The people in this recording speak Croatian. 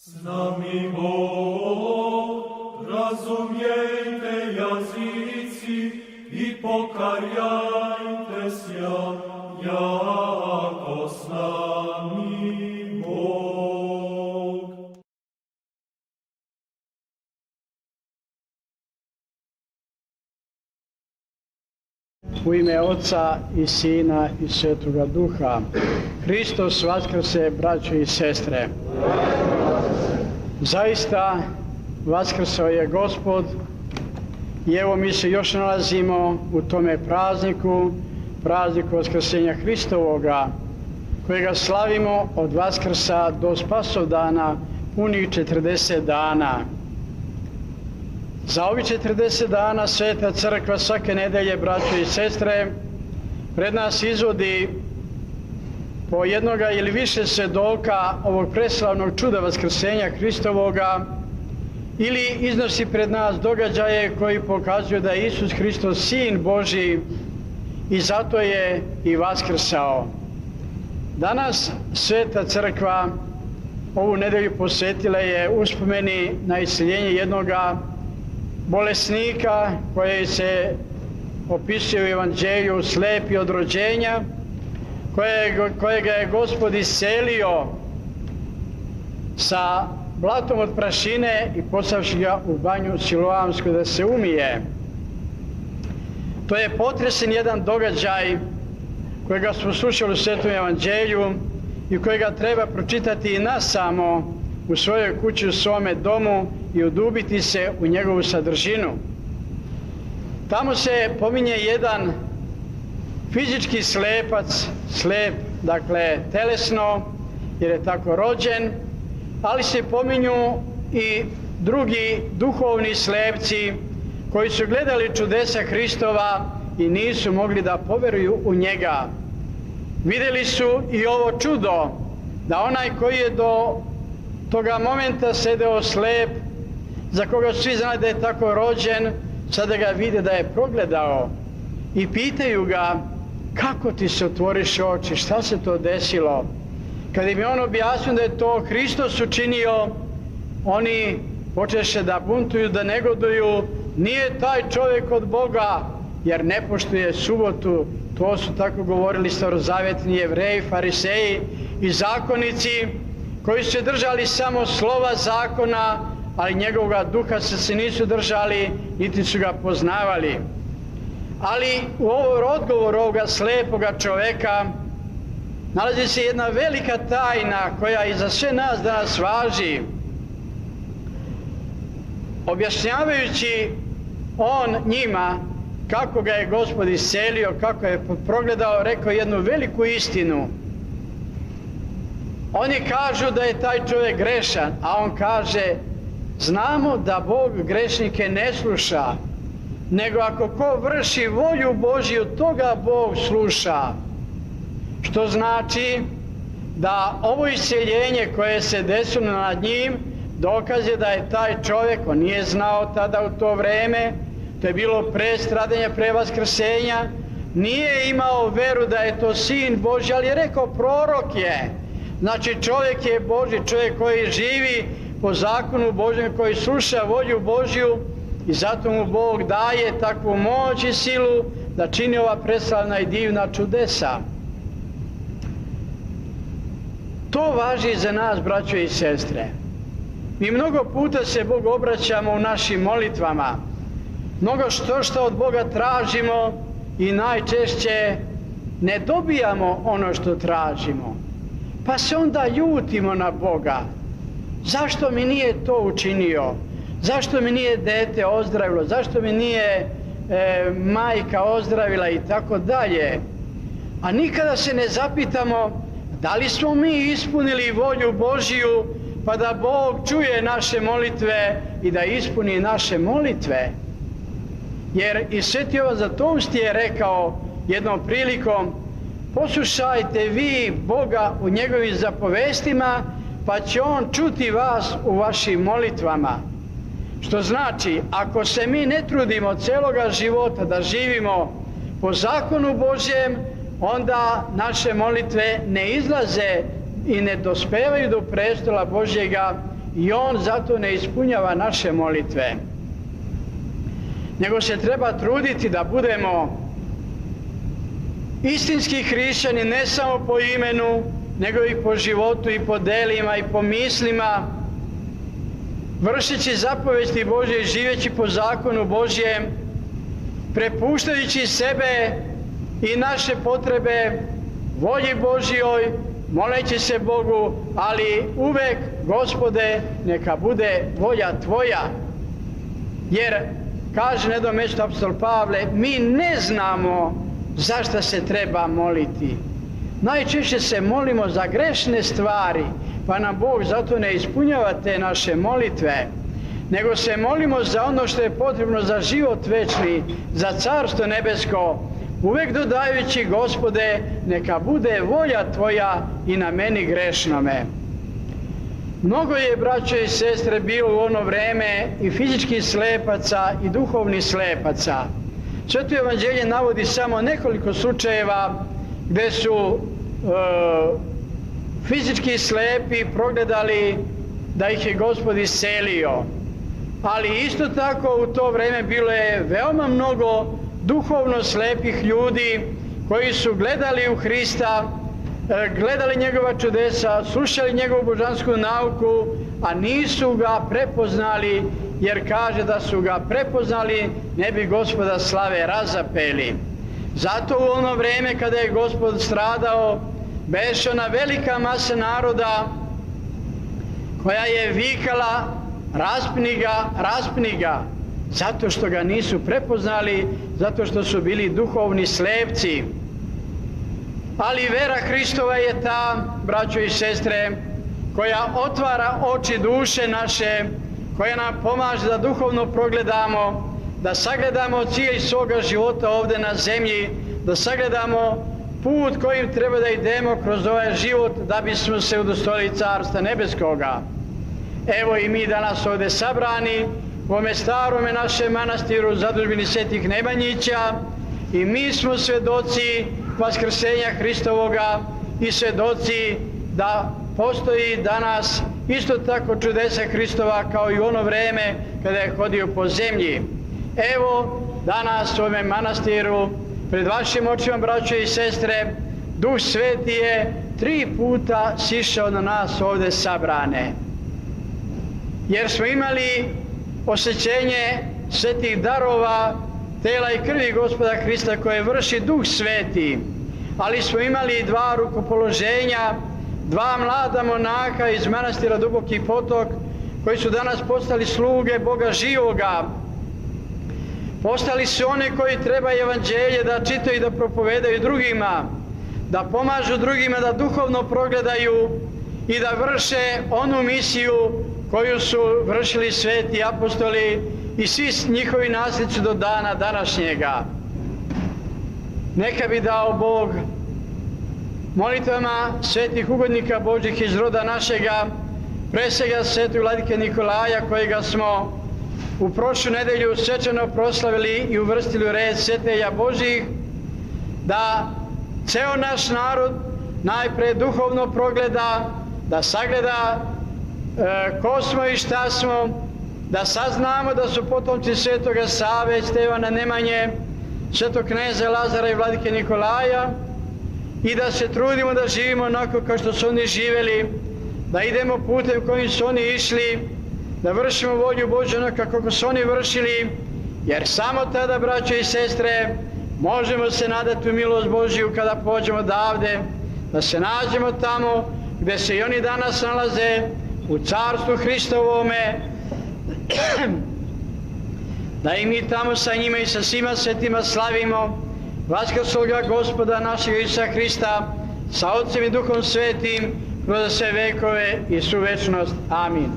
S nami Bog, razumijte jazici i pokajajte sja, jako s nami Bog. U ime Oca i Sina i Svetoga Duha. Hristos vaskrse, braćo i sestre. Zaista vaskrsao je Gospod i evo mi se još nalazimo u tome prazniku Vaskrsenja Hristovoga, kojega slavimo od Vaskrsa do Spasovdana punih 40 dana. Za ovih 40 dana Sveta Crkva svake nedelje, braćo i sestre, pred nas izvodi po jednoga ili više svjedoka ovog preslavnog čuda Vaskrsenja Hristovoga ili iznosi pred nas događaje koji pokazuju da je Isus Hristos Sin Božji i zato je i vaskrsao. Danas Sveta Crkva ovu nedelju posvetila je uspomeni na isceljenje jednoga bolesnika koji se opisuje u Evanđelju slepi od rođenja, kojega je Gospod iscelio sa blatom od prašine i poslavši ga u banju Siloamsku da se umije. To je potresen jedan događaj kojega smo slušali u Svetom Evanđelju i kojega treba pročitati i nas samo u svojoj kući, u svome domu i udubiti se u njegovu sadržinu. Tamo se pominje jedan fizički slepac, slep, dakle telesno, jer je tako rođen, ali se pominju i drugi duhovni slepci koji su gledali čudesa Hristova i nisu mogli da poveruju u njega. Vidjeli su i ovo čudo, da onaj koji je do toga momenta sedeo slep, za koga svi znali da je tako rođen, sada ga vide da je progledao i pitaju ga: kako ti se otvoriš oči, šta se to desilo? Kad im je on objasnio da je to Hristos učinio, oni počeše da buntuju, da negoduju: nije taj čovjek od Boga jer ne poštuje subotu. To su tako govorili starozavjetni Jevreji, Fariseji i zakonici koji su se držali samo slova zakona, ali njegovoga duha se nisu držali, niti su ga poznavali. Ali u ovom odgovoru ovoga slepoga čovjeka nalazi se jedna velika tajna koja i za sve nas danas važi. Objašnjavajući on njima kako ga je Gospod iscelio, kako je progledao, rekao jednu veliku istinu. Oni kažu da je taj čovjek grešan, a on kaže: znamo da Bog grešnike ne sluša, nego ako ko vrši volju Božju, toga Bog sluša. Što znači da ovo isceljenje koje se desilo nad njim dokaz je da je taj čovjek, on nije znao tada u to vreme, to je bilo pre stradanja, pre vaskrsenja, nije imao veru da je to Sin Božji, ali je rekao prorok je. Znači čovjek je Božji, čovjek koji živi po zakonu Božjem, koji sluša volju Božju i zato mu Bog daje takvu moć i silu da čini ova preslavna i divna čudesa. To važi za nas, braćo i sestre. Mi mnogo puta se Bogu obraćamo u našim molitvama, mnogo što od Boga tražimo i najčešće ne dobijamo ono što tražimo. Pa se onda ljutimo na Boga. Zašto mi nije to učinio? Zašto mi nije dete ozdravilo? Zašto mi nije majka ozdravila i tako dalje? A nikada se ne zapitamo da li smo mi ispunili volju Božju pa da Bog čuje naše molitve i da ispuni naše molitve. Jer i Sveti Jovan Zlatomsti je rekao jednom prilikom: poslušajte vi Boga u njegovim zapovestima, pa će on čuti vas u vašim molitvama. Što znači, ako se mi ne trudimo celoga života da živimo po zakonu Božjem, onda naše molitve ne izlaze i ne dospevaju do prestola Božjega i on zato ne ispunjava naše molitve. Nego se treba truditi da budemo istinski hrišćani ne samo po imenu, nego i po životu i po delima i po mislima, vršeći zapovesti Božje i živeći po zakonu Božjem, prepuštajući sebe i naše potrebe volji Božjoj, moleći se Bogu, ali uvek, Gospode, neka bude volja Tvoja. Jer, kaže nedomesto apostol Pavle, mi ne znamo za šta se treba moliti. Najčešće se molimo za grešne stvari, pa nam Bog zato ne ispunjava te naše molitve, nego se molimo za ono što je potrebno za život večni, za carstvo nebesko, uvek dodajući, Gospode, neka bude volja Tvoja i na meni grešnome. Mnogo je, braćo i sestre, bilo u ono vreme i fizičkih slepaca i duhovnih slepaca. Sveto evanđelje navodi samo nekoliko slučajeva gde su fizički slepi progledali da ih je Gospod iscelio. Ali isto tako u to vreme bilo je veoma mnogo duhovno slepih ljudi koji su gledali u Hrista, gledali njegova čudesa, slušali njegovu božansku nauku, a nisu ga prepoznali, jer kaže da su ga prepoznali, ne bi Gospoda slave razapeli. Zato u ono vreme kada je Gospod stradao, beše ona velika masa naroda koja je vikala raspni ga, raspni ga, zato što ga nisu prepoznali, zato što su bili duhovni slepci. Ali vera Hristova je ta, braćo i sestre, koja otvara oči duše naše, koja nam pomaže da duhovno progledamo, da sagledamo cilj svoga života ovde na zemlji, da sagledamo put kojim treba da idemo kroz ovaj život da bismo se udostojili Carstva nebeskoga. Evo i mi danas ovde sabrani u ovome starome našem manastiru u zadužbini Svetih Nemanjića, i mi smo svedoci vaskrsenja Hristovoga i svedoci da postoji danas isto tako čudesa Hristova kao i u ono vreme kada je hodio po zemlji. Evo danas u ovome manastiru pred vašim očima, braćo i sestre, Duh Sveti je 3 puta sišao na nas ovde sabrane, jer smo imali osjećenje svetih darova tela i krvi Gospoda Hrista koje vrši Duh Sveti, ali smo imali 2 rukopoloženja, 2 mlada monaha iz manastira Duboki Potok koji su danas postali sluge Boga živoga. Postali su oni koji treba evanđelje da čitaju i da propovedaju drugima, da pomažu drugima da duhovno progledaju i da vrše onu misiju koju su vršili sveti apostoli i svi njihovi nasljednici do dana današnjega. Neka bi dao Bog molitvama svetih ugodnika Božjih iz roda našega, pre svega svetog vladike Nikolaja, kojega smo u prošlu nedelju svečano proslavili i uvrstili u red svetelja Božjih, da ceo naš narod najpre duhovno progleda, da sagleda ko smo i šta smo, da saznamo da su potomci svetoga Save, Stevana Nemanje, svetog kneza Lazara i vladike Nikolaja, i da se trudimo da živimo onako kao što su oni živeli, da idemo putem kojim su oni išli, da vršimo volju Božju onako kako su oni vršili, jer samo tada, braćo i sestre, možemo se nadati u milost Božju kada pođemo odavde, da se nađemo tamo gde se i oni danas nalaze, u Carstvu Hristovome, da i mi tamo sa njima i sa svima svetima slavimo vaskrsloga Gospoda našeg Isusa Hrista sa Otcem i Duhom Svetim kroz sve vekove i svu večnost. Amin.